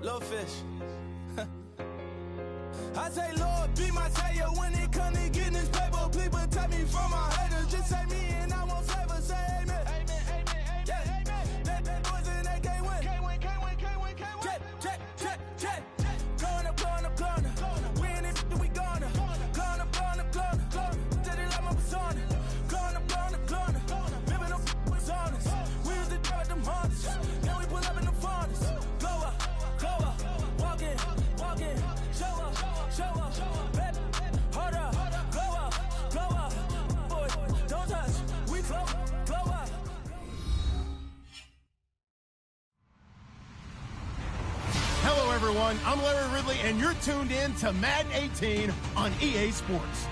Little fish. I say, Lord, be my savior when it comes to getting this paper. Please protect me from my haters. Just say me and I won't favor. Say amen. Amen, amen, amen, yeah. Amen. That boys in that can't win. Can't win, can't win, can't win, can't win. Jet. Going up, going up, going up. We in it, we gonna. Going up, going up, going up. Did it like my persona. Going up, going up, going up. Living up, was honest. We was the drug them hunters. Then we pull up in the furnace. Glow up, walk in, show up, baby, hold up, glow up, boy, don't touch, we flow up. Hello everyone, I'm Larry Ridley and you're tuned in to Madden 18 on EA Sports.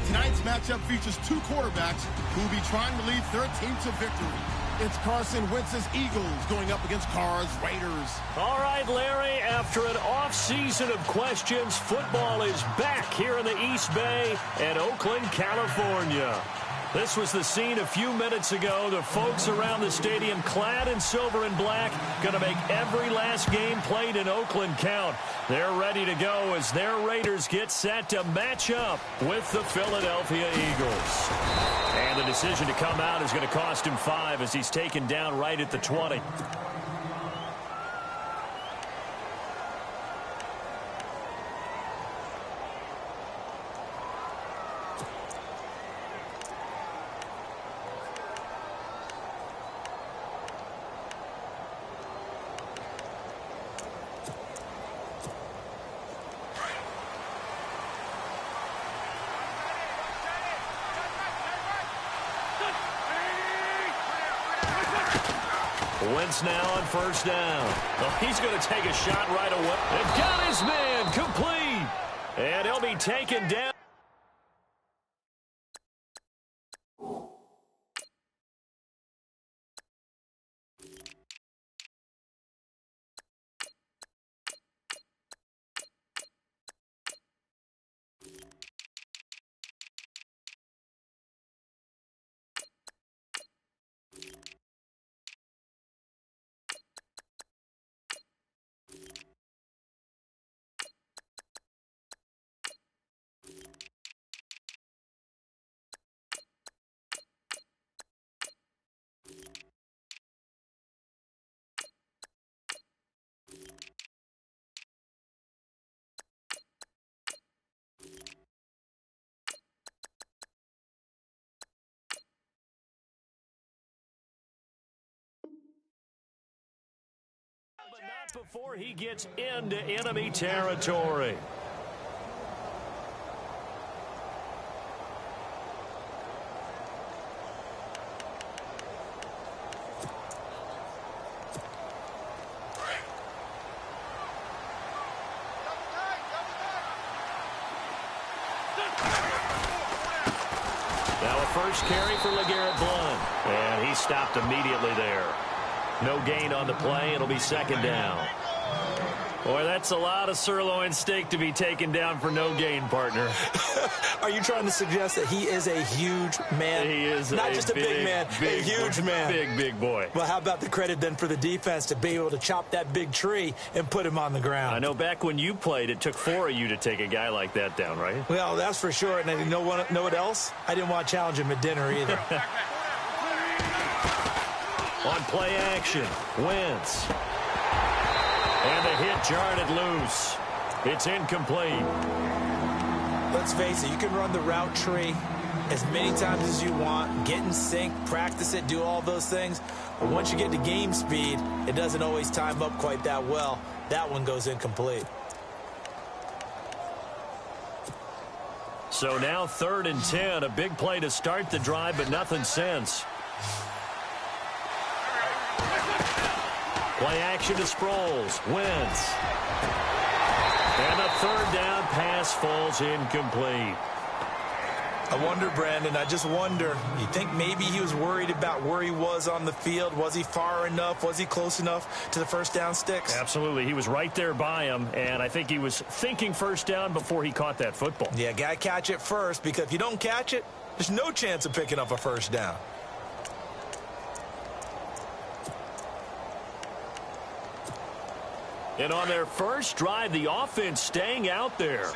Tonight's matchup features two quarterbacks who will be trying to lead their team to victory. It's Carson Wentz's Eagles going up against Carr's Raiders. All right, Larry, after an off-season of questions, football is back here in the East Bay and Oakland, California. This was the scene a few minutes ago. The folks around the stadium clad in silver and black going to make every last game played in Oakland count. They're ready to go as their Raiders get set to match up with the Philadelphia Eagles. And the decision to come out is going to cost him 5 as he's taken down right at the 20. Wentz now on first down. Oh, he's going to take a shot right away. They've got his man complete. And he'll be taken down. But not before he gets into enemy territory. Now a first carry for LeGarrette Blount. And he stopped immediately there. No gain on the play. It'll be second down. Boy, that's a lot of sirloin steak to be taken down for no gain, partner. Are you trying to suggest that he is a huge man? He is not just a big man, a huge man. Big boy. Well, how about the credit then for the defense to be able to chop that big tree and put him on the ground? I know back when you played, it took 4 of you to take a guy like that down, right? Well, that's for sure. And you know what else? I didn't want to challenge him at dinner either. On play action, Wentz. And the hit jarred it loose. It's incomplete. Let's face it, you can run the route tree as many times as you want, get in sync, practice it, do all those things. But once you get to game speed, it doesn't always time up quite that well. That one goes incomplete. So now 3rd and 10, a big play to start the drive, but nothing since. Play action to Sproles. Wentz. And a 3rd down pass falls incomplete. I wonder, Brandon, I just wonder, you think maybe he was worried about where he was on the field? Was he far enough? Was he close enough to the first down sticks? Absolutely. He was right there by him, and I think he was thinking first down before he caught that football. Yeah, got to catch it first, because if you don't catch it, there's no chance of picking up a first down. And on their first drive, the offense staying out there.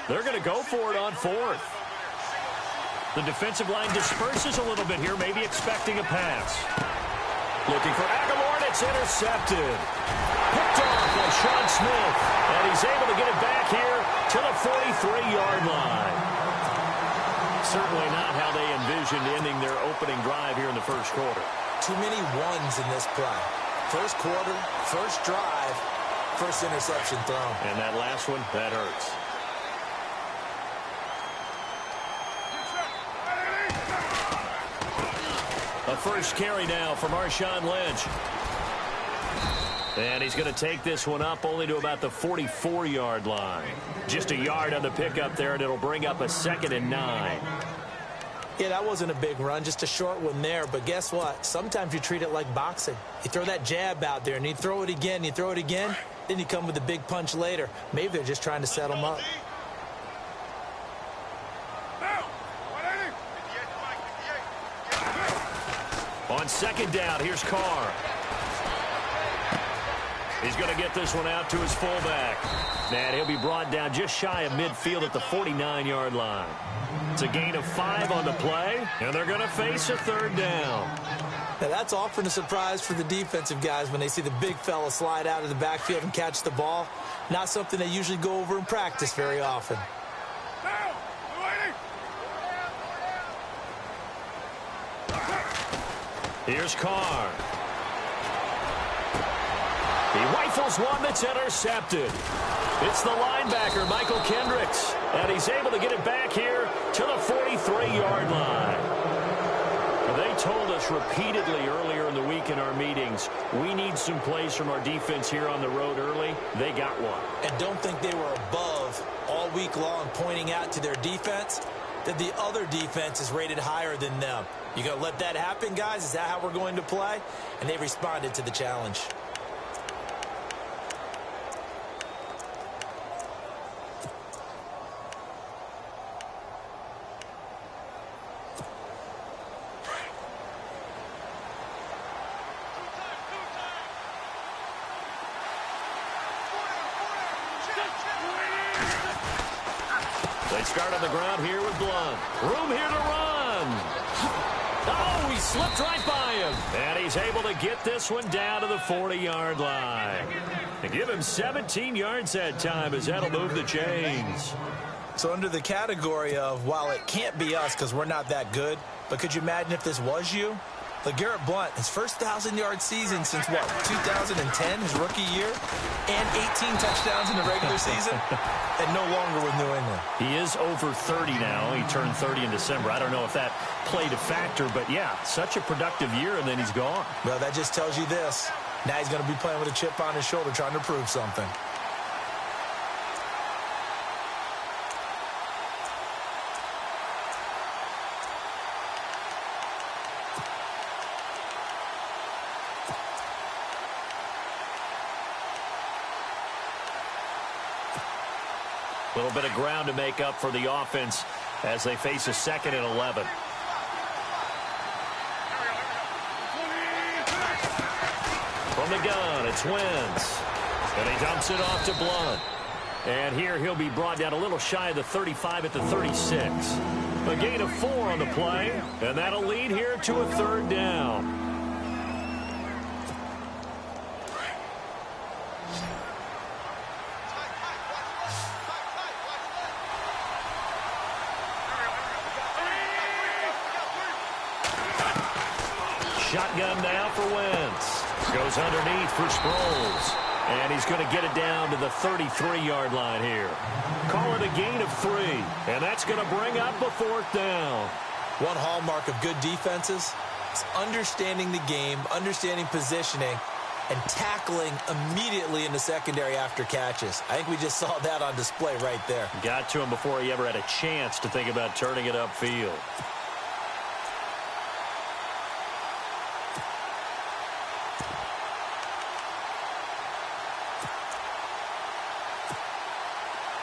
They're going to go for it on fourth. The defensive line disperses a little bit here, maybe expecting a pass. Looking for Aguilar, and it's intercepted. Picked off by Shawn Smith, and he's able to get it back here to the 43-yard line. Certainly not how they envisioned ending their opening drive here in the first quarter. Too many ones in this play. First quarter, first drive, first interception thrown. And that last one, that hurts. A first carry now for Marshawn Lynch. And he's going to take this one up only to about the 44-yard line. Just a yard on the pickup there, and it'll bring up a 2nd and 9. Yeah, that wasn't a big run, just a short one there. But guess what? Sometimes you treat it like boxing. You throw that jab out there, and you throw it again, then you come with a big punch later. Maybe they're just trying to set them up. On 2nd down, here's Carr. He's going to get this one out to his fullback. And he'll be brought down just shy of midfield at the 49-yard line. It's a gain of 5 on the play, and they're going to face a 3rd down. Now, that's often a surprise for the defensive guys when they see the big fella slide out of the backfield and catch the ball. Not something they usually go over in practice very often. Here's Carr. He rifles one that's intercepted. It's the linebacker, Michael Kendricks. And he's able to get it back here to the 43-yard line. They told us repeatedly earlier in the week in our meetings, we need some plays from our defense here on the road early. They got one. And don't think they were above all week long pointing out to their defense that the other defense is rated higher than them. You going to let that happen, guys? Is that how we're going to play? And they responded to the challenge. They start on the ground here with Blunt. Room here to run. Oh, he slipped right by him. And he's able to get this one down to the 40-yard line. And give him 17 yards that time as that'll move the chains. So under the category of, while it can't be us because we're not that good, but could you imagine if this was you? LeGarrette Blunt, his first 1,000-yard season since, what, 2010, his rookie year, and 18 touchdowns in the regular season, and no longer with New England. He is over 30 now. He turned 30 in December. I don't know if that played a factor, but, yeah, such a productive year, and then he's gone. Well, that just tells you this. Now he's going to be playing with a chip on his shoulder trying to prove something. A little bit of ground to make up for the offense as they face a 2nd and 11. From the gun, it's Wentz. And he dumps it off to Blunt. And here he'll be brought down a little shy of the 35 at the 36. A gain of 4 on the play, and that'll lead here to a 3rd down. Shotgun now for Wentz. Goes underneath for Sproles. And he's going to get it down to the 33-yard line here. Call it a gain of 3. And that's going to bring up a 4th down. One hallmark of good defenses is understanding the game, understanding positioning, and tackling immediately in the secondary after catches. I think we just saw that on display right there. Got to him before he ever had a chance to think about turning it upfield.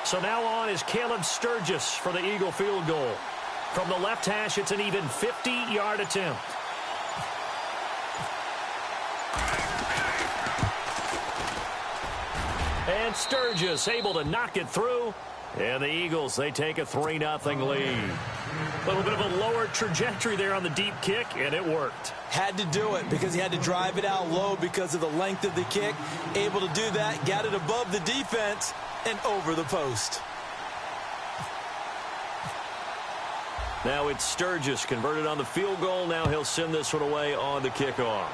So now on is Caleb Sturgis for the Eagle field goal. From the left hash, it's an even 50-yard attempt. And Sturgis able to knock it through. And the Eagles, they take a 3-0 lead. A little bit of a lower trajectory there on the deep kick, and it worked. Had to do it because he had to drive it out low because of the length of the kick. Able to do that, got it above the defense and over the post. Now it's Sturgis converted on the field goal. Now he'll send this one away on the kickoff.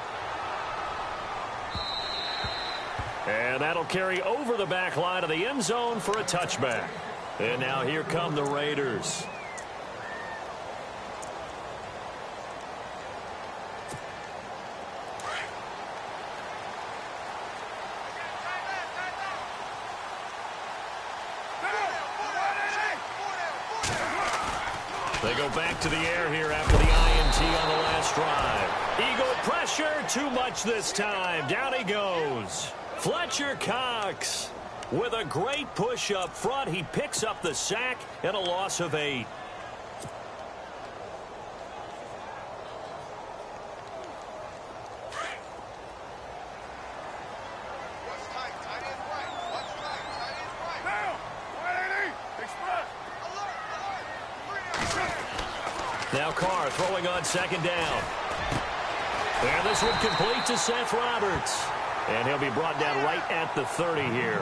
And that'll carry over the back line of the end zone for a touchback. And now here come the Raiders. They go back to the air here after the INT on the last drive. Eagle pressure, too much this time. Down he goes. Fletcher Cox with a great push up front. He picks up the sack and a loss of 8. Now Carr throwing on second down. And this one complete to Seth Roberts. And he'll be brought down right at the 30 here.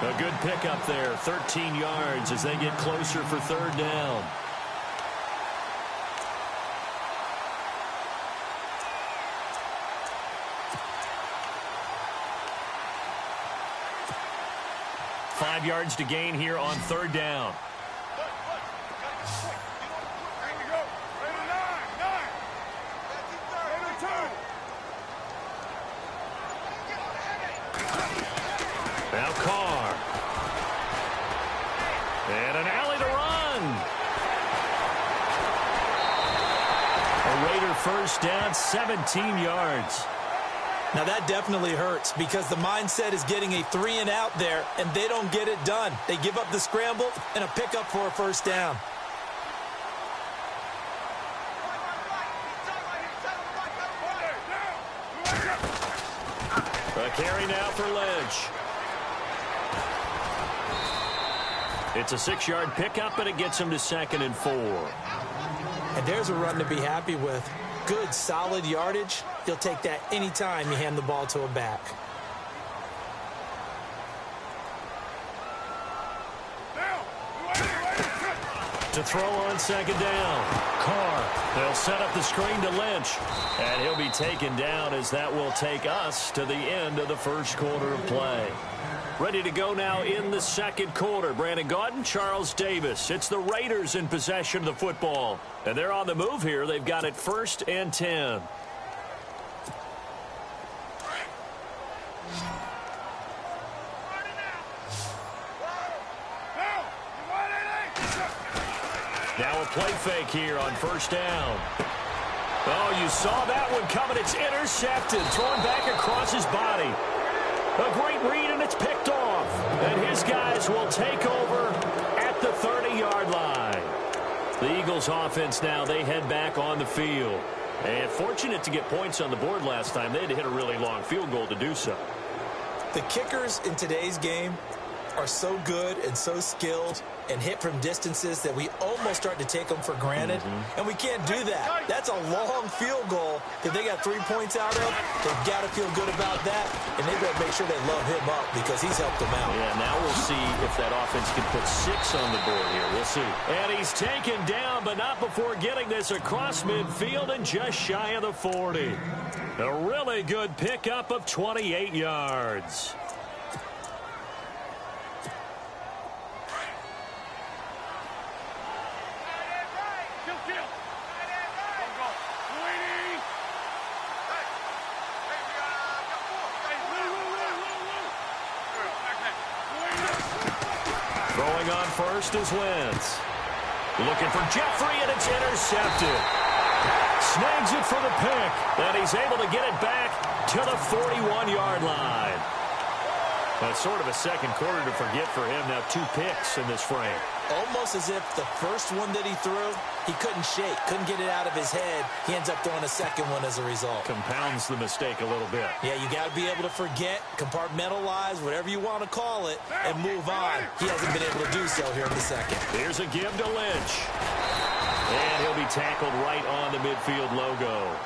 A good pickup there, 13 yards as they get closer for third down. Five yards to gain here on third down. Now Carr. And an alley to run. A Raider first down, 17 yards. Now that definitely hurts because the mindset is getting a 3-and-out there, and they don't get it done. They give up the scramble and a pickup for a first down. A carry now for Lynch. It's a 6-yard pickup, and it gets him to 2nd and 4. And there's a run to be happy with. Good, solid yardage. You'll take that anytime you hand the ball to a back. To throw on second down. Carr. They'll set up the screen to Lynch. And he'll be taken down as that will take us to the end of the first quarter of play. Ready to go now in the second quarter. Brandon Gaudin, Charles Davis. It's the Raiders in possession of the football. And they're on the move here. They've got it 1st and 10. Now a play fake here on first down. Oh, you saw that one coming. It's intercepted. Thrown back across his body. A great read, and it's picked off. And his guys will take over at the 30-yard line. The Eagles offense now, they head back on the field. And fortunate to get points on the board last time. They had to hit a really long field goal to do so. The kickers in today's game are so good and so skilled and hit from distances that we almost start to take them for granted. And we can't do that. That's a long field goal that they got 3 points out of. They've got to feel good about that, and they've got to make sure they love him up because he's helped them out. Yeah, now we'll see if that offense can put 6 on the board here. We'll see. And he's taken down, but not before getting this across midfield and just shy of the 40. A really good pickup of 28 yards. Throwing on first is Wentz. Looking for Jeffrey, and it's intercepted. Snags it for the pick, and he's able to get it back to the 41-yard line. That's sort of a second quarter to forget for him. Now 2 picks in this frame. almost as if the first one that he threw, he couldn't shake, couldn't get it out of his head. He ends up throwing a second one as a result. Compounds the mistake a little bit. Yeah, you got to be able to forget, compartmentalize, whatever you want to call it, and move on. He hasn't been able to do so here in the second. Here's a give to Lynch. And he'll be tackled right on the midfield logo.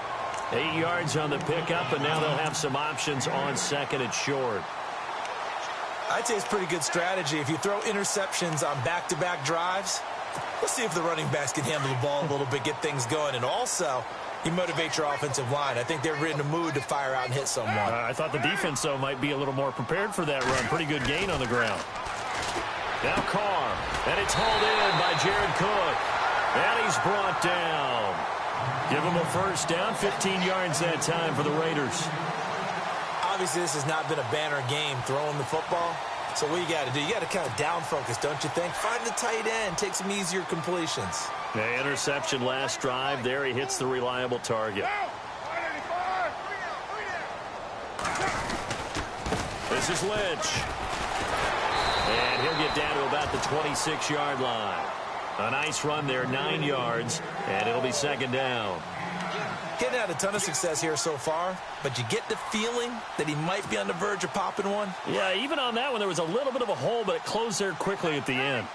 8 yards on the pickup, and now they'll have some options on second and short. I'd say it's pretty good strategy. If you throw interceptions on back-to-back drives, let's see if the running backs can handle the ball a little bit, get things going. And also, you motivate your offensive line. I think they're in the mood to fire out and hit someone. I thought the defense, though, might be a little more prepared for that run. Pretty good gain on the ground. Now Carr, and it's hauled in by Jared Cook. And he's brought down. Give him a first down, 15 yards that time for the Raiders. Obviously, this has not been a banner game throwing the football. So what you got to do, you got to kind of down focus, don't you think? Find the tight end, take some easier completions. The interception last drive. There he hits the reliable target. This is Lynch. And he'll get down to about the 26-yard line. A nice run there, 9 yards, and it'll be second down. Getting had a ton of success here so far, but you get the feeling that he might be on the verge of popping one. Yeah, even on that one, there was a little bit of a hole, but it closed there quickly at the end.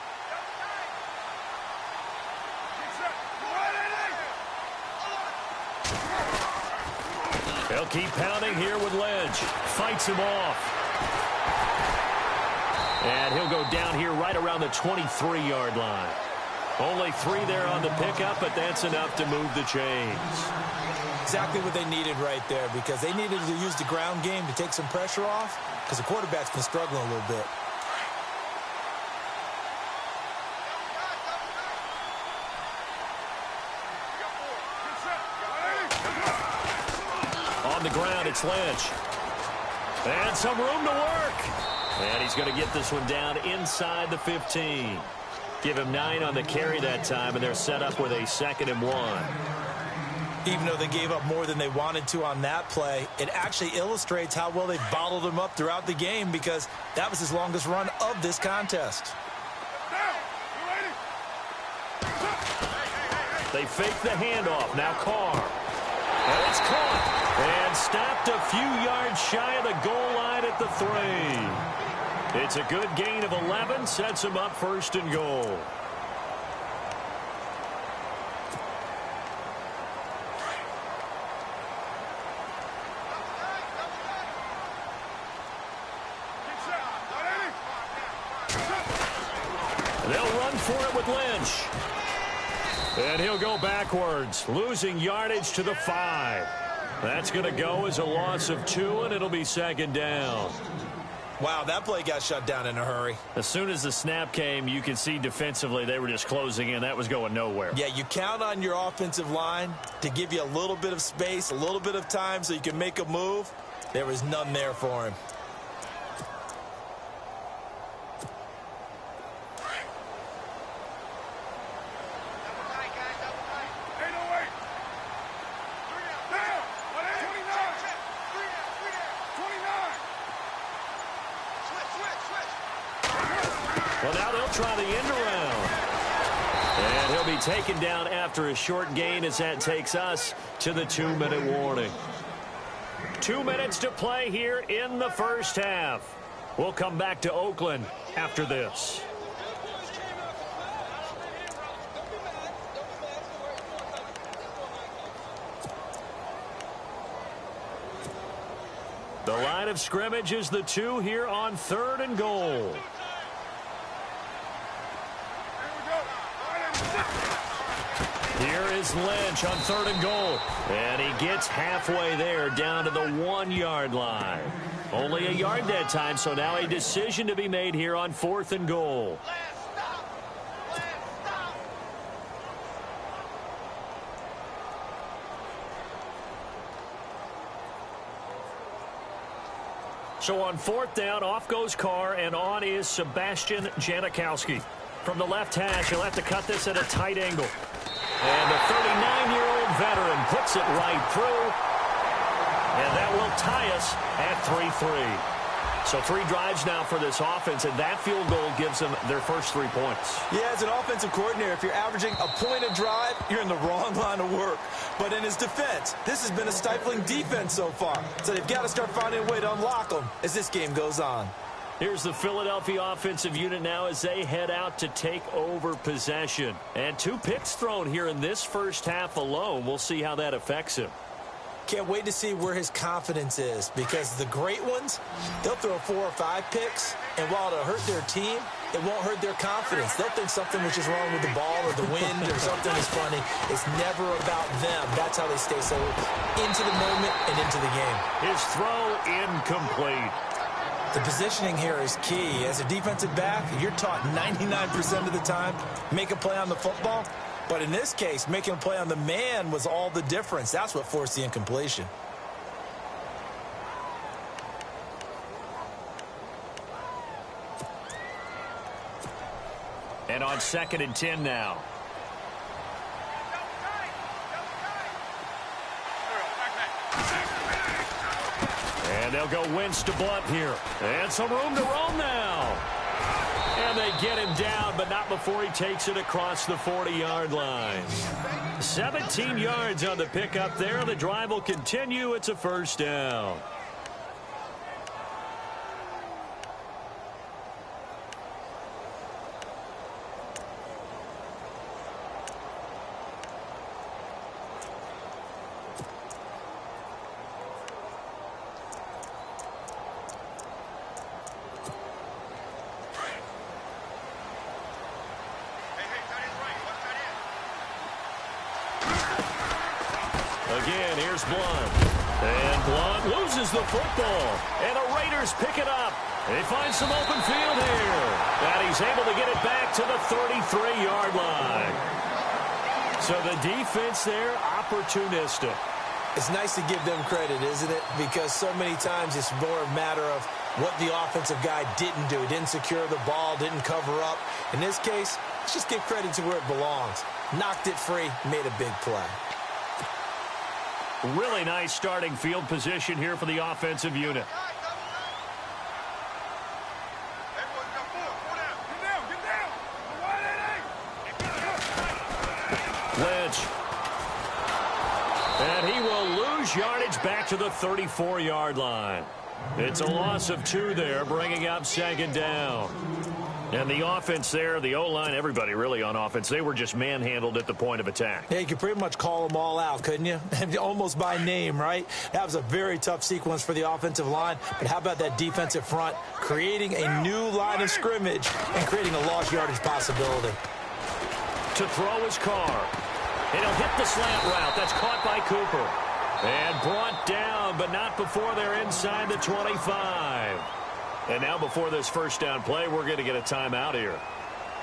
He'll keep pounding here with Lynch. Fights him off. And he'll go down here right around the 23-yard line. Only 3 there on the pickup, but that's enough to move the chains. Exactly what they needed right there, because they needed to use the ground game to take some pressure off, because the quarterback's been struggling a little bit. On the ground, it's Lynch. And some room to work. And he's going to get this one down inside the 15. Give him 9 on the carry that time, and they're set up with a 2nd and 1. Even though they gave up more than they wanted to on that play, it actually illustrates how well they bottled him up throughout the game, because that was his longest run of this contest. They fake the handoff. Now Carr. And it's caught. And stopped a few yards shy of the goal line at the 3. It's a good gain of 11. Sets him up 1st and goal. They'll run for it with Lynch. And he'll go backwards, losing yardage to the 5. That's going to go as a loss of 2, and it'll be 2nd down. Wow, that play got shut down in a hurry. As soon as the snap came, you could see defensively they were just closing in. That was going nowhere. Yeah, you count on your offensive line to give you a little bit of space, a little bit of time so you can make a move. There was none there for him. Well, now they'll try the end around. And he'll be taken down after a short gain as that takes us to the 2-minute warning. 2 minutes to play here in the first half. We'll come back to Oakland after this. The line of scrimmage is the 2 here on 3rd and goal. Here is Lynch on 3rd and goal. And he gets halfway there down to the 1-yard line. Only a yard that time, so now a decision to be made here on 4th and goal. So on 4th down, off goes Carr, and on is Sebastian Janikowski. From the left hash, he'll have to cut this at a tight angle. And the 39-year-old veteran puts it right through. And that will tie us at 3-3. So 3 drives now for this offense, and that field goal gives them their first 3 points. Yeah, as an offensive coordinator, if you're averaging a point a drive, you're in the wrong line of work. But in his defense, this has been a stifling defense so far. So they've got to start finding a way to unlock them as this game goes on. Here's the Philadelphia offensive unit now as they head out to take over possession. And 2 picks thrown here in this first half alone. We'll see how that affects him. Can't wait to see where his confidence is, because the great ones, they'll throw 4 or 5 picks, and while it'll hurt their team, it won't hurt their confidence. They'll think something was just wrong with the ball or the wind or something is funny. It's never about them. That's how they stay so into the moment and into the game. His throw incomplete. The positioning here is key. As a defensive back, you're taught 99% of the time, make a play on the football. But in this case, making a play on the man was all the difference. That's what forced the incompletion. And on 2nd and 10 now. And they'll go Wentz to Blunt here. And some room to roam now. And they get him down, but not before he takes it across the 40-yard line. 17 yards on the pickup there. The drive will continue. It's a first down. Again, here's Blunt. And Blunt loses the football. And the Raiders pick it up. They find some open field here. And he's able to get it back to the 33-yard line. So the defense there, opportunistic. It's nice to give them credit, isn't it? Because so many times it's more a matter of what the offensive guy didn't do. He didn't secure the ball, didn't cover up. In this case, let's just give credit to where it belongs. Knocked it free, made a big play. Really nice starting field position here for the offensive unit. Lynch. And he will lose yardage back to the 34-yard line. It's a loss of 2 there, bringing up 2nd down. And the offense there, the O-line, everybody really on offense, they were just manhandled at the point of attack. Yeah, you could pretty much call them all out, couldn't you? Almost by name, right? That was a very tough sequence for the offensive line. But how about that defensive front creating a new line of scrimmage and creating a lost yardage possibility? To throw his Carr. And he'll hit the slant route. That's caught by Cooper. And brought down, but not before they're inside the 25. And now before this first down play, we're going to get a timeout here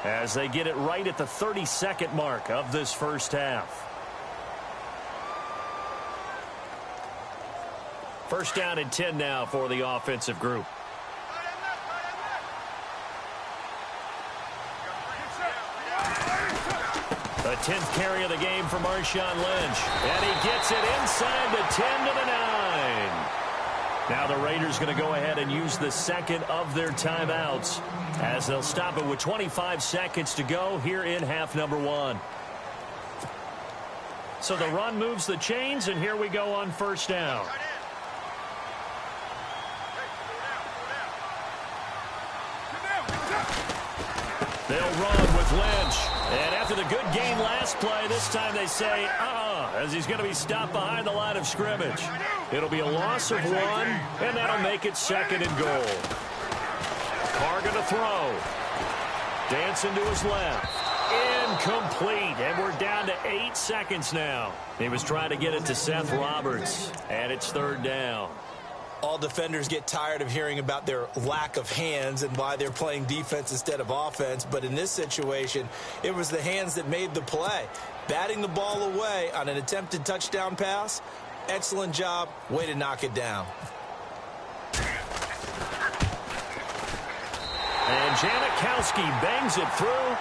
as they get it right at the 32nd mark of this first half. First down and 10 now for the offensive group. The 10th carry of the game for Marshawn Lynch. And he gets it inside the 10 to the 9. Now the Raiders going to go ahead and use the second of their timeouts as they'll stop it with 25 seconds to go here in half number 1. So the run moves the chains, and here we go on first down. They'll run with Lynch. And after the good gain last play, this time they say, as he's going to be stopped behind the line of scrimmage. It'll be a loss of 1, and that'll make it 2nd and goal. Carr going to throw. Dancing to his left. Incomplete, and we're down to 8 seconds now. He was trying to get it to Seth Roberts, and it's 3rd down. All defenders get tired of hearing about their lack of hands and why they're playing defense instead of offense. But in this situation, it was the hands that made the play. Batting the ball away on an attempted touchdown pass, excellent job. Way to knock it down. And Janikowski bangs it through.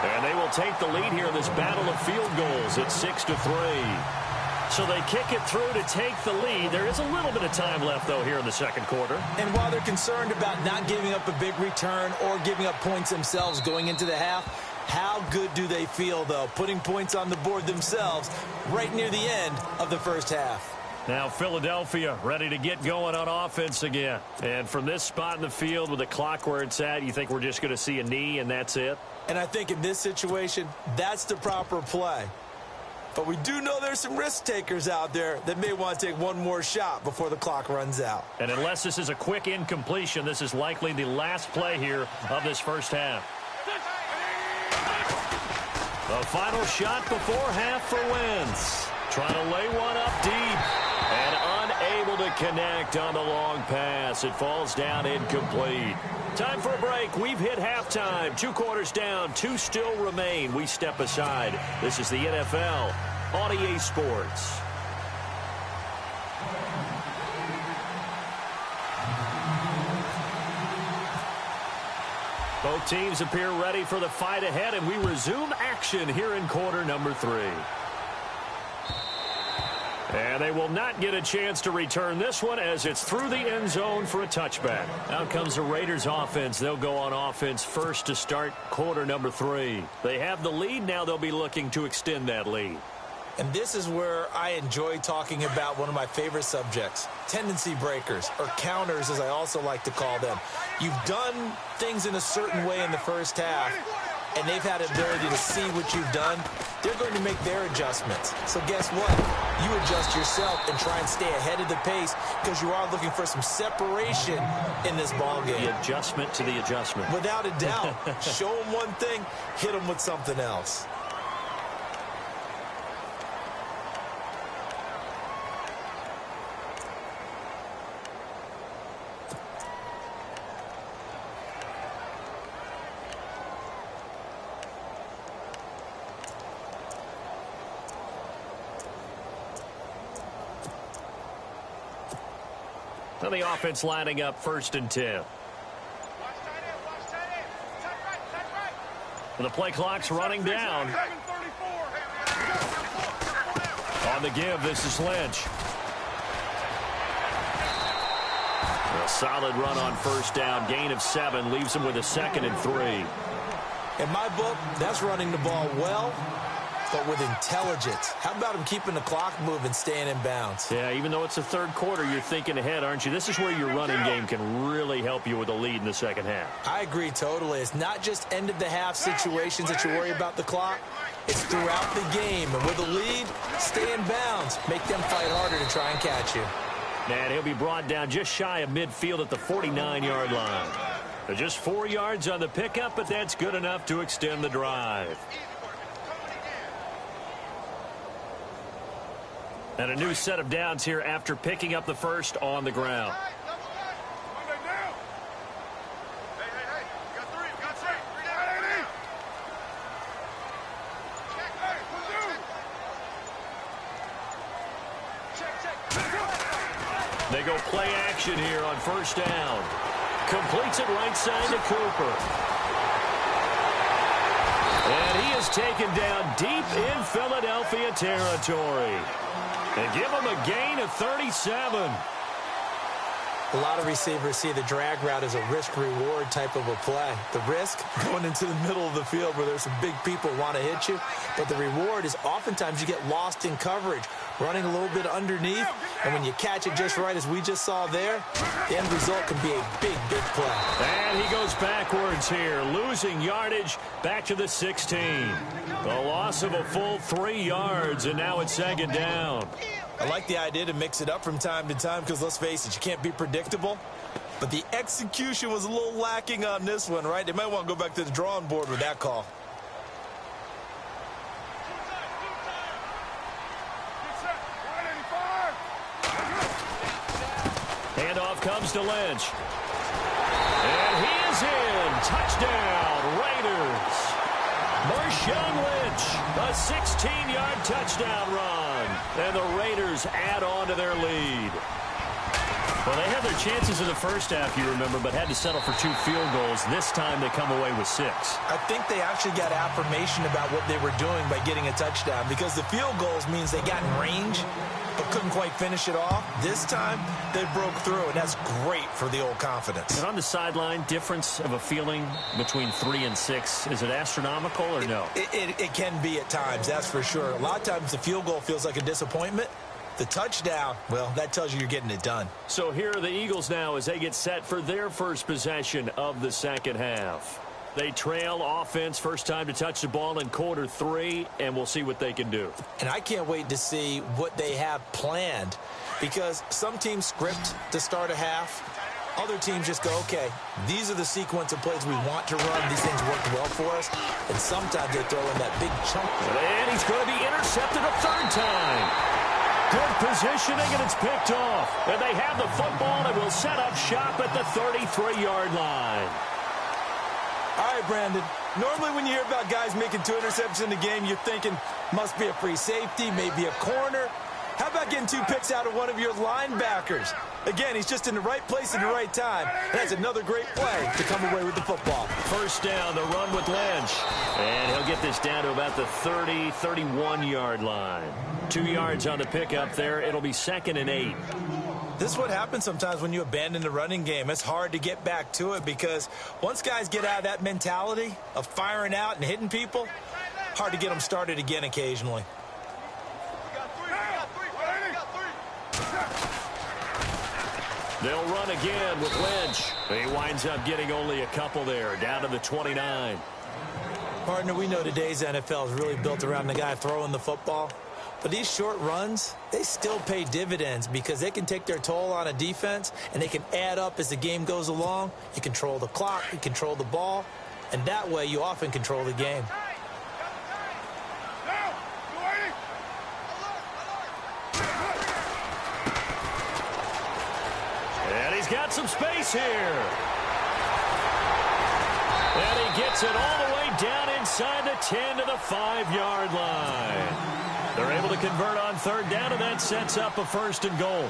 And they will take the lead here in this battle of field goals at 6-3. So they kick it through to take the lead. There is a little bit of time left, though, here in the second quarter. And while they're concerned about not giving up a big return or giving up points themselves going into the half, how good do they feel, though, putting points on the board themselves right near the end of the first half? Now Philadelphia ready to get going on offense again. And from this spot in the field with the clock where it's at, you think we're just going to see a knee and that's it? And I think in this situation, that's the proper play. But we do know there's some risk takers out there that may want to take one more shot before the clock runs out. And unless this is a quick incompletion, this is likely the last play here of this first half. The final shot before half for Wentz. Trying to lay one up deep and unable to connect on the long pass. It falls down incomplete. Time for a break. We've hit halftime. 2 quarters down. 2 still remain. We step aside. This is the NFL on EA Sports. Both teams appear ready for the fight ahead, and we resume action here in quarter number 3. And they will not get a chance to return this one as it's through the end zone for a touchback. Out comes the Raiders offense. They'll go on offense first to start quarter number 3. They have the lead. Now they'll be looking to extend that lead. And this is where I enjoy talking about one of my favorite subjects, tendency breakers, or counters as I also like to call them. You've done things in a certain way in the first half, and they've had the ability to see what you've done. They're going to make their adjustments. So guess what? You adjust yourself and try and stay ahead of the pace because you are looking for some separation in this ball game. The adjustment to the adjustment. Without a doubt. Show them one thing, hit them with something else. And the offense lining up 1st and 10. And the play clock's running down. On the give, this is Lynch. A solid run on 1st down. Gain of 7 leaves him with a 2nd and 3. In my book, that's running the ball well, but with intelligence. How about him keeping the clock moving, staying in bounds? Yeah, even though it's the 3rd quarter, you're thinking ahead, aren't you? This is where your running game can really help you with a lead in the second half. I agree totally. It's not just end-of-the-half situations that you worry about the clock. It's throughout the game. And with a lead, stay in bounds. Make them fight harder to try and catch you. And he'll be brought down just shy of midfield at the 49-yard line. Just 4 yards on the pickup, but that's good enough to extend the drive. And a new set of downs here after picking up the first on the ground. They go play action here on 1st down. Completes it right side to Cooper. And he is taken down deep in Philadelphia territory. And give him a gain of 37. A lot of receivers see the drag route as a risk-reward type of a play. The risk, going into the middle of the field where there's some big people want to hit you. But the reward is oftentimes you get lost in coverage, running a little bit underneath. And when you catch it just right, as we just saw there, the end result can be a big, big play. And he goes backwards here, losing yardage back to the 16. A loss of a full 3 yards, and now it's 2nd down. I like the idea to mix it up from time to time because, let's face it, you can't be predictable. But the execution was a little lacking on this one, right? They might want to go back to the drawing board with that call. Handoff comes to Lynch. And he is in. Touchdown, Raiders. Marshawn Lynch, a 16-yard touchdown run. And the Raiders add on to their lead. Well, they had had their chances in the first half, you remember, but had to settle for 2 field goals. This time they come away with 6. I think they actually got affirmation about what they were doing by getting a touchdown, because the field goals means they got in range but couldn't quite finish it off. This time they broke through, and that's great for the old confidence. And on the sideline, difference of a feeling between 3 and 6, is it astronomical or no? It can be at times, that's for sure. A lot of times the field goal feels like a disappointment. The touchdown, well, that tells you you're getting it done. So here are the Eagles now as they get set for their first possession of the second half. They trail offense, first time to touch the ball in quarter 3, and we'll see what they can do. And I can't wait to see what they have planned, because some teams script to start a half. Other teams just go, okay, these are the sequence of plays we want to run. These things worked well for us. And sometimes they throw in that big chunk. And he's going to be intercepted a 3rd time. Good positioning, and it's picked off. And they have the football and will set up shop at the 33-yard line. All right, Brandon. Normally when you hear about guys making 2 interceptions in the game, you're thinking must be a free safety, maybe a corner. How about getting 2 picks out of one of your linebackers? Again, he's just in the right place at the right time. That's another great play to come away with the football. First down, the run with Lynch. And he'll get this down to about the 30, 31-yard line. 2 yards on the pickup there. It'll be 2nd and 8. This is what happens sometimes when you abandon the running game. It's hard to get back to it, because once guys get out of that mentality of firing out and hitting people, hard to get them started again occasionally. They'll run again with Lynch. He winds up getting only a couple there, down to the 29. Partner, we know today's NFL is really built around the guy throwing the football. But these short runs, they still pay dividends, because they can take their toll on a defense, and they can add up as the game goes along. You control the clock, you control the ball, and that way you often control the game. And he's got some space here. And he gets it all the way down inside the 10 to the 5-yard line. They're able to convert on 3rd down, and that sets up a 1st and goal.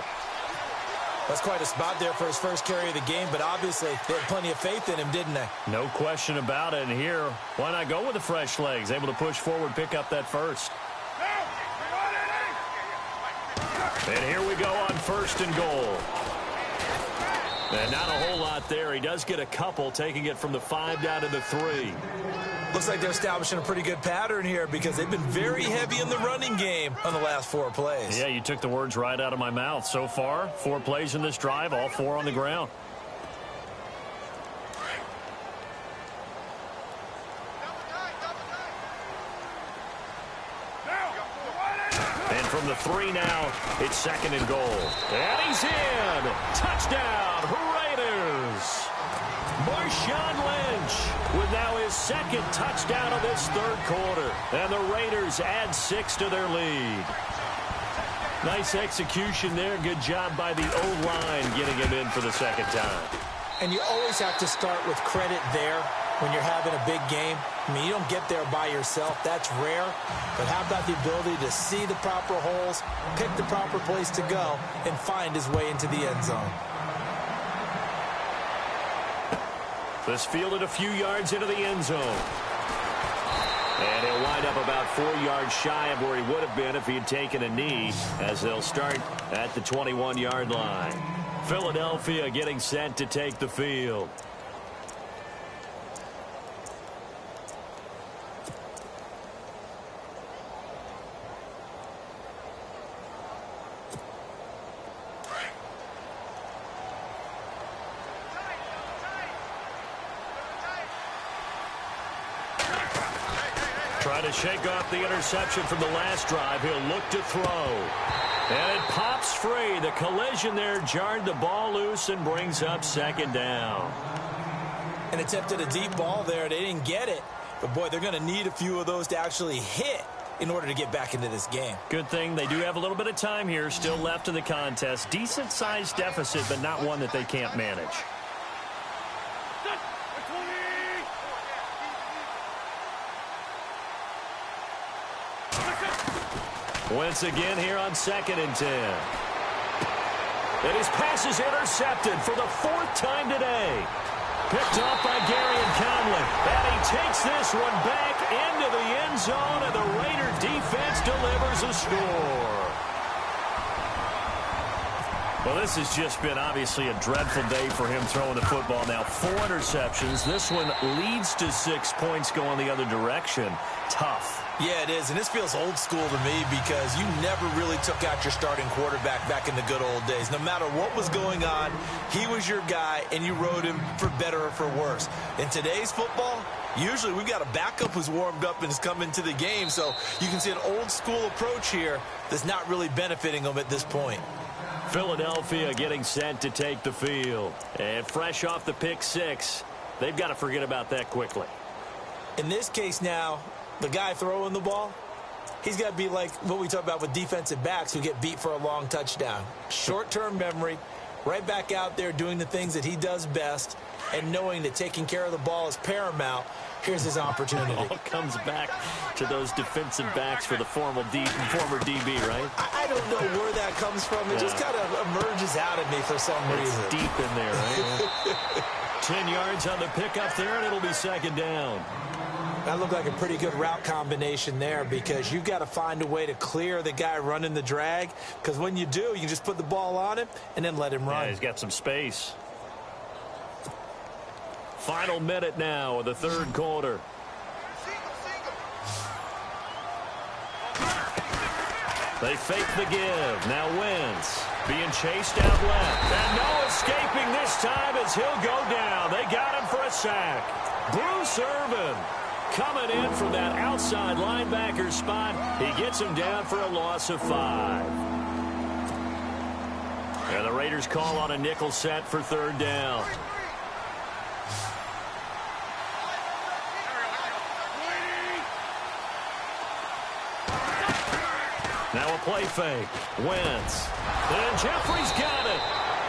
That's quite a spot there for his first carry of the game, but obviously they had plenty of faith in him, didn't they? No question about it. And here, why not go with the fresh legs? Able to push forward, pick up that 1st. And here we go on 1st and goal. And not a whole lot there. He does get a couple, taking it from the 5 down to the 3. Looks like they're establishing a pretty good pattern here, because they've been very heavy in the running game on the last 4 plays. Yeah, you took the words right out of my mouth. So far, 4 plays in this drive, all 4 on the ground. And from the 3 now, it's 2nd and goal. And he's in! Touchdown, Raiders! Marshawn Lynch with now his 2nd touchdown of this 3rd quarter. And the Raiders add 6 to their lead. Nice execution there. Good job by the O-line getting him in for the 2nd time. And you always have to start with credit there when you're having a big game. I mean, you don't get there by yourself. That's rare. But how about the ability to see the proper holes, pick the proper place to go, and find his way into the end zone? This fielded a few yards into the end zone. And he'll wind up about 4 yards shy of where he would have been if he had taken a knee, as they'll start at the 21-yard line. Philadelphia getting set to take the field. Trying to shake off the interception from the last drive. He'll look to throw. And it pops free. The collision there jarred the ball loose and brings up 2nd down. And attempted a deep ball there. They didn't get it. But, boy, they're going to need a few of those to actually hit in order to get back into this game. Good thing they do have a little bit of time here still left in the contest. Decent-sized deficit, but not one that they can't manage. Once again here on 2nd and 10. And his pass is intercepted for the 4th time today. Picked off by Gary and Conley. And he takes this one back into the end zone, and the Raider defense delivers a score. Well, this has just been obviously a dreadful day for him throwing the football. Now 4 interceptions. This one leads to 6 points going the other direction. Tough. Yeah, it is, and this feels old school to me because you never really took out your starting quarterback back in the good old days. No matter what was going on, he was your guy, and you rode him for better or for worse. In today's football, usually we've got a backup who's warmed up and has come into the game, so you can see an old school approach here that's not really benefiting them at this point. Philadelphia getting set to take the field. And fresh off the pick 6, they've got to forget about that quickly. In this case now, the guy throwing the ball, he's got to be like what we talk about with defensive backs who get beat for a long touchdown. Short-term memory, right back out there doing the things that he does best, and knowing that taking care of the ball is paramount. Here's his opportunity. It all comes back to those defensive backs for the former DB, right? I don't know where that comes from. It just kind of emerges out of me for some reason. It's deep in there, right? 10 yards on the pickup there, and it'll be 2nd down. That looked like a pretty good route combination there because you've got to find a way to clear the guy running the drag, because when you do, you just put the ball on him and then let him run. Yeah, he's got some space. Final minute now of the 3rd quarter. They fake the give. Now Wentz being chased out left. And no escaping this time as he'll go down. They got him for a sack. Bruce Irvin coming in from that outside linebacker spot. He gets him down for a loss of 5. And the Raiders call on a nickel set for 3rd down. Now a play fake. Wentz. And Jeffrey's got it.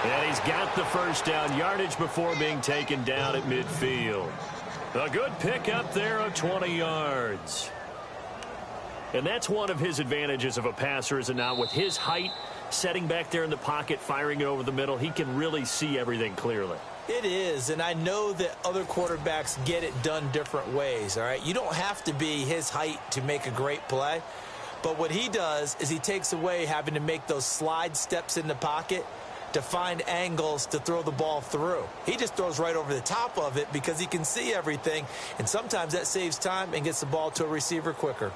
And he's got the 1st down yardage before being taken down at midfield. A good pickup there of 20 yards. And that's one of his advantages of a passer, is it not? With his height, setting back there in the pocket, firing it over the middle, he can really see everything clearly. It is, and I know that other quarterbacks get it done different ways, all right? You don't have to be his height to make a great play. But what he does is he takes away having to make those slide steps in the pocket to find angles to throw the ball through. He just throws right over the top of it because he can see everything, and sometimes that saves time and gets the ball to a receiver quicker.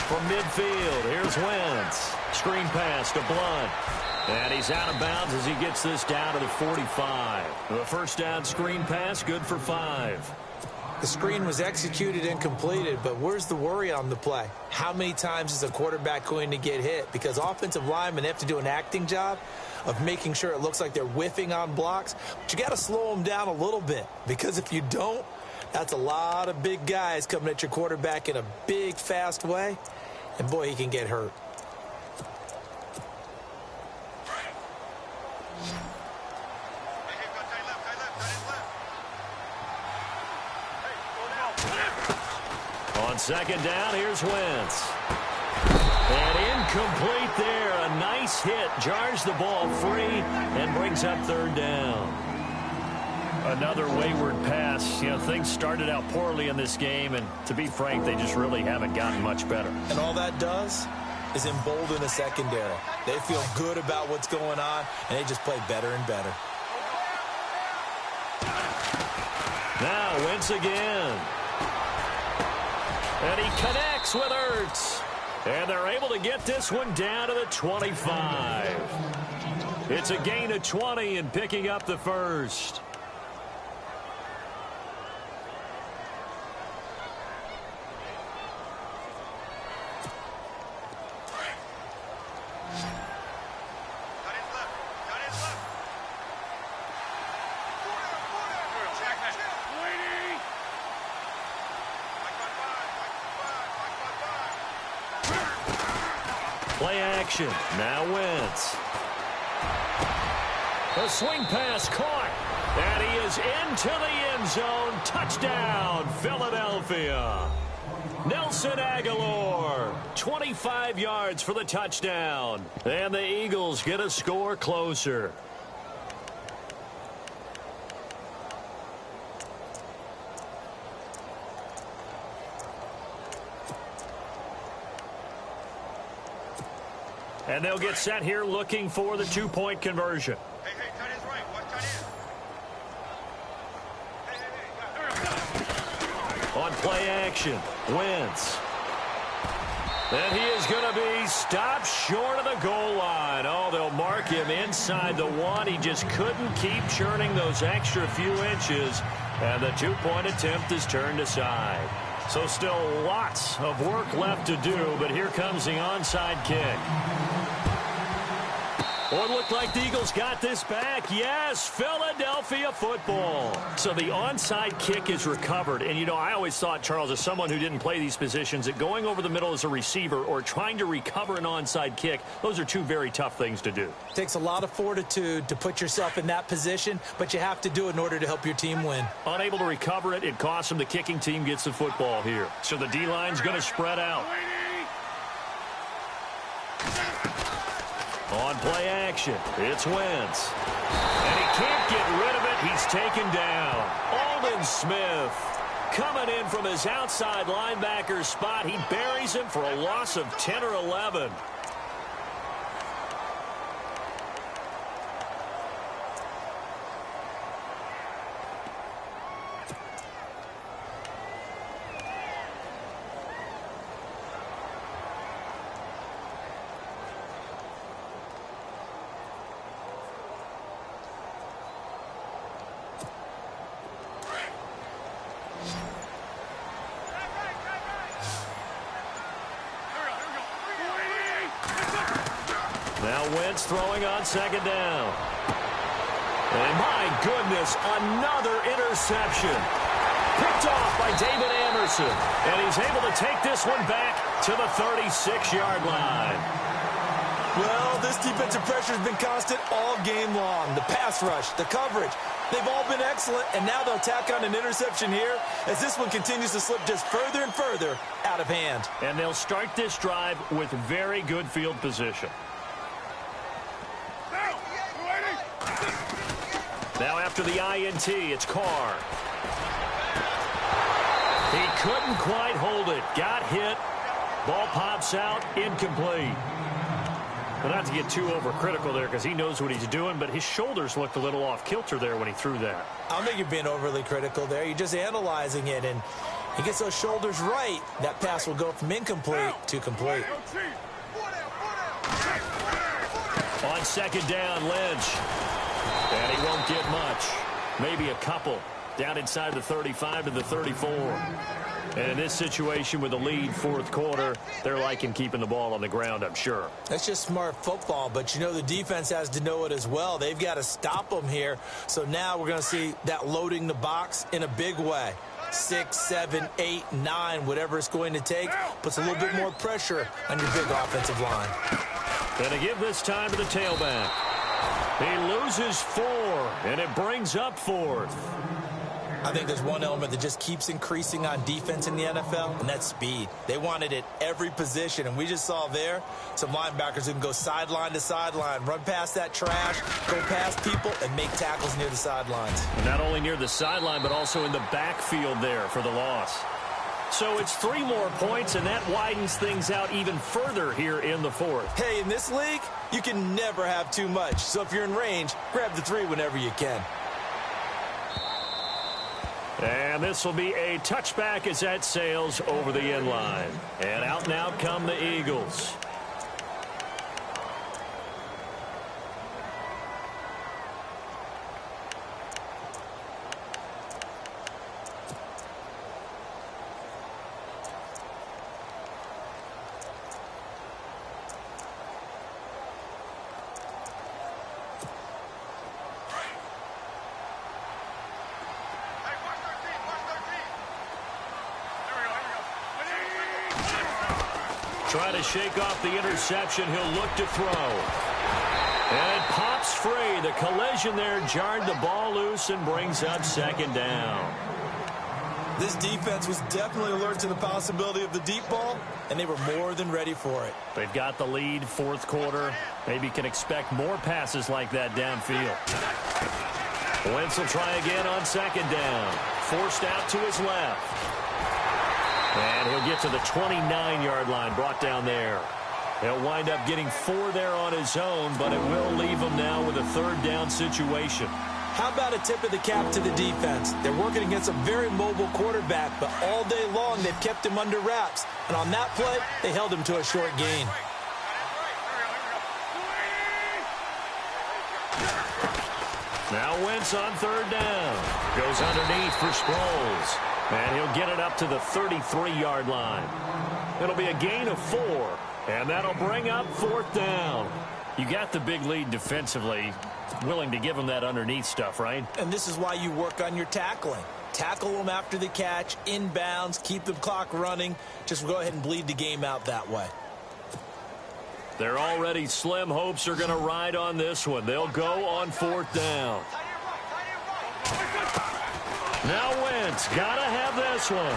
From midfield, here's Wentz. Screen pass to Blunt. And he's out of bounds as he gets this down to the 45. The 1st down screen pass, good for 5. The screen was executed and completed, but where's the worry on the play? How many times is a quarterback going to get hit? Because offensive linemen have to do an acting job of making sure it looks like they're whiffing on blocks. But you got to slow them down a little bit, because if you don't, that's a lot of big guys coming at your quarterback in a big, fast way. And, boy, he can get hurt. On 2nd down, here's Wentz. And incomplete there. A nice hit. Jars the ball free and brings up 3rd down. Another wayward pass. You know, things started out poorly in this game, and to be frank, they just really haven't gotten much better. And all that does is embolden the secondary. They feel good about what's going on, and they just play better and better. Now Wentz again. And he connects with Ertz. And they're able to get this one down to the 25. It's a gain of 20 and picking up the 1st. Play action. Now Wentz. A swing pass caught. And he is into the end zone. Touchdown, Philadelphia. Nelson Aguilar, 25 yards for the touchdown. And the Eagles get a score closer. And they'll get set here looking for the two-point conversion. Hey, tight end's right. Watch tight end. On play action, Wentz. And he is going to be stopped short of the goal line. Oh, they'll mark him inside the one. He just couldn't keep churning those extra few inches. And the two-point attempt is turned aside. So still lots of work left to do, but here comes the onside kick. Oh, it looked like the Eagles got this back. Yes, Philadelphia football. So the onside kick is recovered. And, you know, I always thought, Charles, as someone who didn't play these positions, that going over the middle as a receiver or trying to recover an onside kick, those are two very tough things to do. It takes a lot of fortitude to put yourself in that position, but you have to do it in order to help your team win. Unable to recover it, it costs them. The kicking team gets the football here. So the D-line's going to spread out. On play action, it's Wentz. And he can't get rid of it. He's taken down. Aldon Smith coming in from his outside linebacker spot. He buries him for a loss of 10 or 11. Now Wentz throwing on second down. And my goodness, another interception. Picked off by David Anderson. And he's able to take this one back to the 36-yard line. Well, this defensive pressure has been constant all game long. The pass rush, the coverage, they've all been excellent, and now they'll tack on an interception here as this one continues to slip just further and further out of hand. And they'll start this drive with very good field position. Now after the INT, it's Carr. He couldn't quite hold it. Got hit. Ball pops out. Incomplete. But not to get too overcritical there because he knows what he's doing, but his shoulders looked a little off kilter there when he threw that. I don't think you're being overly critical there. You're just analyzing it, and he gets those shoulders right. That pass will go from incomplete to complete. On second down, Lynch. And he won't get much. Maybe a couple. Down inside the 35 to the 34. And in this situation with the lead fourth quarter, they're liking keeping the ball on the ground, I'm sure. That's just smart football, but you know the defense has to know it as well. They've got to stop them here. So now we're going to see that loading the box in a big way. 6, 7, 8, 9, whatever it's going to take, puts a little bit more pressure on your big offensive line. And to give this time to the tailback. He loses 4, and it brings up 4th. I think there's one element that just keeps increasing on defense in the NFL, and that's speed. They want it at every position, and we just saw there some linebackers who can go sideline to sideline, run past that trash, go past people, and make tackles near the sidelines. And not only near the sideline, but also in the backfield there for the loss. So it's 3 more points, and that widens things out even further here in the 4th. Hey, in this league, you can never have too much. So if you're in range, grab the 3 whenever you can. And this will be a touchback as that sails over the end line. And out and out come the Eagles. Trying to shake off the interception. He'll look to throw. And it pops free. The collision there jarred the ball loose and brings up second down. This defense was definitely alert to the possibility of the deep ball, and they were more than ready for it. They've got the lead, fourth quarter. Maybe can expect more passes like that downfield. Wentz will try again on second down. Forced out to his left. And he'll get to the 29-yard line, brought down there. He'll wind up getting 4 there on his own, but it will leave him now with a third down situation. How about a tip of the cap to the defense? They're working against a very mobile quarterback, but all day long they've kept him under wraps. And on that play, they held him to a short gain. Now Wentz on third down. Goes underneath for Sproles. And he'll get it up to the 33-yard line. It'll be a gain of 4. And that'll bring up fourth down. You got the big lead defensively. Willing to give him that underneath stuff, right? And this is why you work on your tackling. Tackle them after the catch, inbounds, keep the clock running. Just go ahead and bleed the game out that way. Their already slim hopes are going to ride on this one. They'll go on fourth down. Now Wentz got to have this one.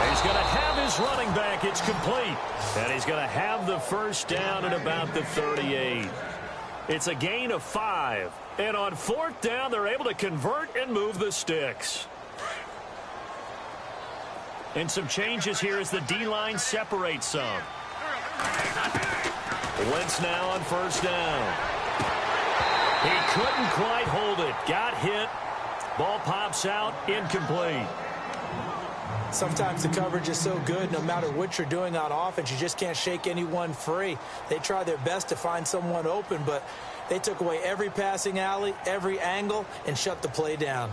He's going to have his running back. It's complete. And he's going to have the first down at about the 38. It's a gain of 5. And on fourth down, they're able to convert and move the sticks. And some changes here as the D-line separates some. Wentz now on first down. He couldn't quite hold it. Got hit. Ball pops out. Incomplete. Sometimes the coverage is so good, no matter what you're doing on offense, you just can't shake anyone free. They try their best to find someone open, but they took away every passing alley, every angle, and shut the play down.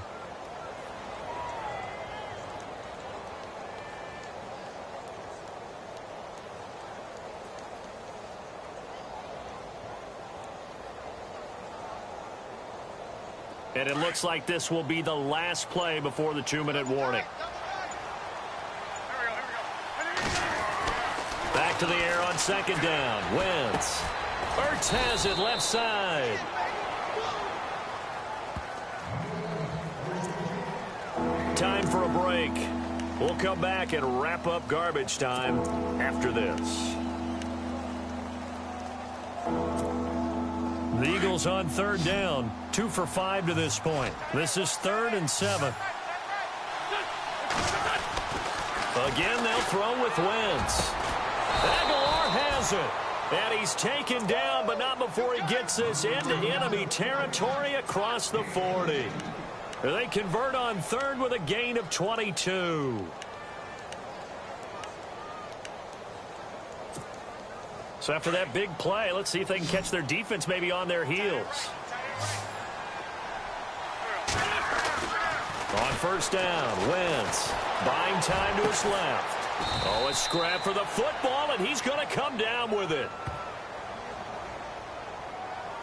And it looks like this will be the last play before the 2-minute warning. Back to the air on second down. Wentz. Ertz has it left side. Time for a break. We'll come back and wrap up garbage time after this. The Eagles on third down. 2 for 5 to this point. This is 3rd and 7. Again, they'll throw with Wentz. Aguilar has it. And he's taken down, but not before he gets this into enemy territory across the 40. They convert on third with a gain of 22. So after that big play, let's see if they can catch their defense maybe on their heels. On first down, Wentz buying time to his left. Oh, a scrap for the football, and he's going to come down with it.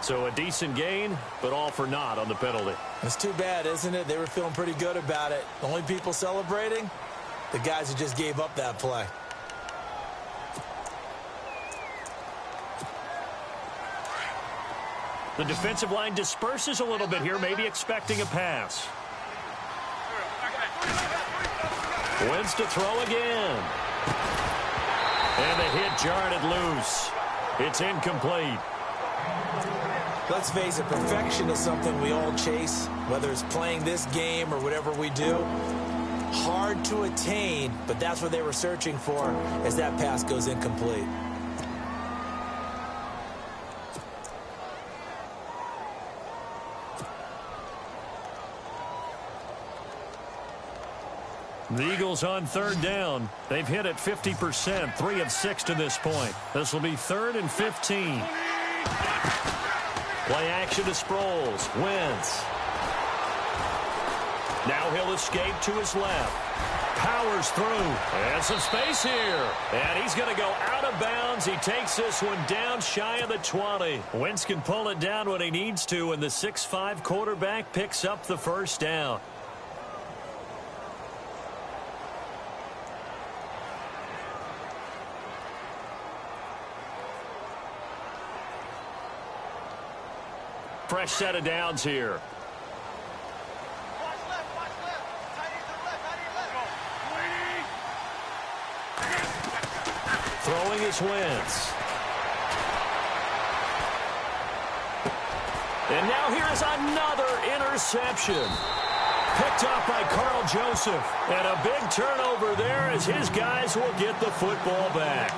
So a decent gain, but all for naught on the penalty. It's too bad, isn't it? They were feeling pretty good about it. The only people celebrating, the guys who just gave up that play. The defensive line disperses a little bit here, maybe expecting a pass. Wentz to throw again. And the hit jarred it loose. It's incomplete. Let's face it, perfection is something we all chase, whether it's playing this game or whatever we do. Hard to attain, but that's what they were searching for as that pass goes incomplete. The Eagles on third down. They've hit it 50%, 3 of 6 to this point. This will be 3rd and 15. Play action to Sproles. Wentz. Now he'll escape to his left. Powers through. And some space here. And he's going to go out of bounds. He takes this one down shy of the 20. Wentz can pull it down when he needs to, and the 6'5" quarterback picks up the first down. Fresh set of downs here. Watch left, watch left. Tight end to the left, tight Throwing is Wentz. And now here is another interception. Picked up by Carl Joseph. And a big turnover there as his guys will get the football back.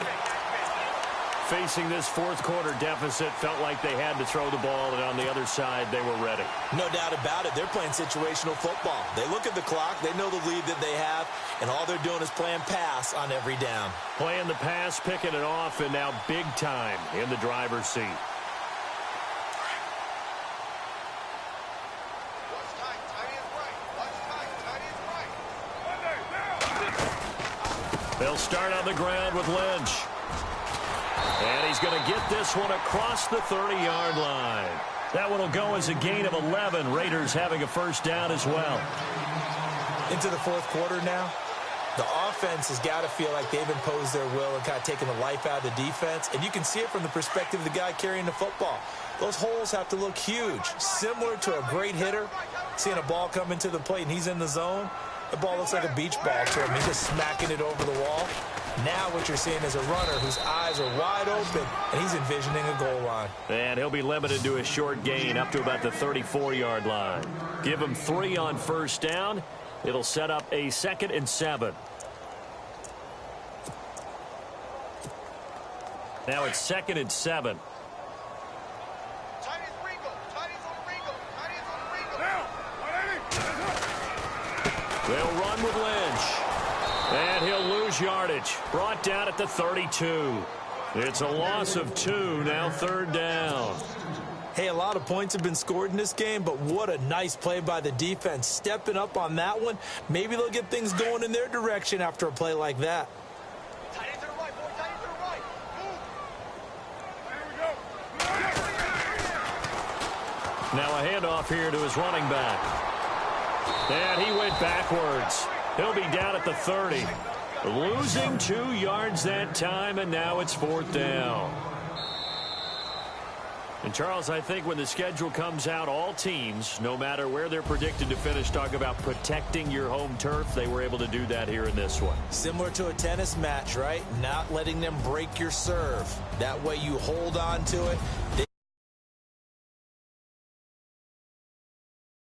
Facing this fourth quarter deficit, felt like they had to throw the ball, and on the other side, they were ready. No doubt about it. They're playing situational football. They look at the clock. They know the lead that they have, and all they're doing is playing pass on every down. Playing the pass, picking it off, and now big time in the driver's seat. Watch tight. Tight is right. Watch tight. Tight is right. They'll start on the ground with Lynch. And he's going to get this one across the 30-yard line. That one will go as a gain of 11. Raiders having a first down as well. Into the fourth quarter now. The offense has got to feel like they've imposed their will and kind of taken the life out of the defense. And you can see it from the perspective of the guy carrying the football. Those holes have to look huge. Similar to a great hitter, seeing a ball come into the plate and he's in the zone. The ball looks like a beach ball to him. He's just smacking it over the wall. Now what you're seeing is a runner whose eyes are wide open, and he's envisioning a goal line. And he'll be limited to a short gain up to about the 34-yard line. Give him 3 on first down. It'll set up a 2nd and 7. Now it's 2nd and 7. Tight is Ringo. Tight is on Ringo. Tight is on Ringo. They'll run with Lynch. And he'll lose yardage. Brought down at the 32. It's a loss of 2, now 3rd down. Hey, a lot of points have been scored in this game, but what a nice play by the defense. Stepping up on that one. Maybe they'll get things going in their direction after a play like that. Tight is to the right, boy. Tight is to the right. Move. Here we go. Now a handoff here to his running back. And he went backwards. He'll be down at the 30. Losing 2 yards that time, and now it's 4th down. And, Charles, I think when the schedule comes out, all teams, no matter where they're predicted to finish, talk about protecting your home turf. They were able to do that here in this one. Similar to a tennis match, right? Not letting them break your serve. That way you hold on to it.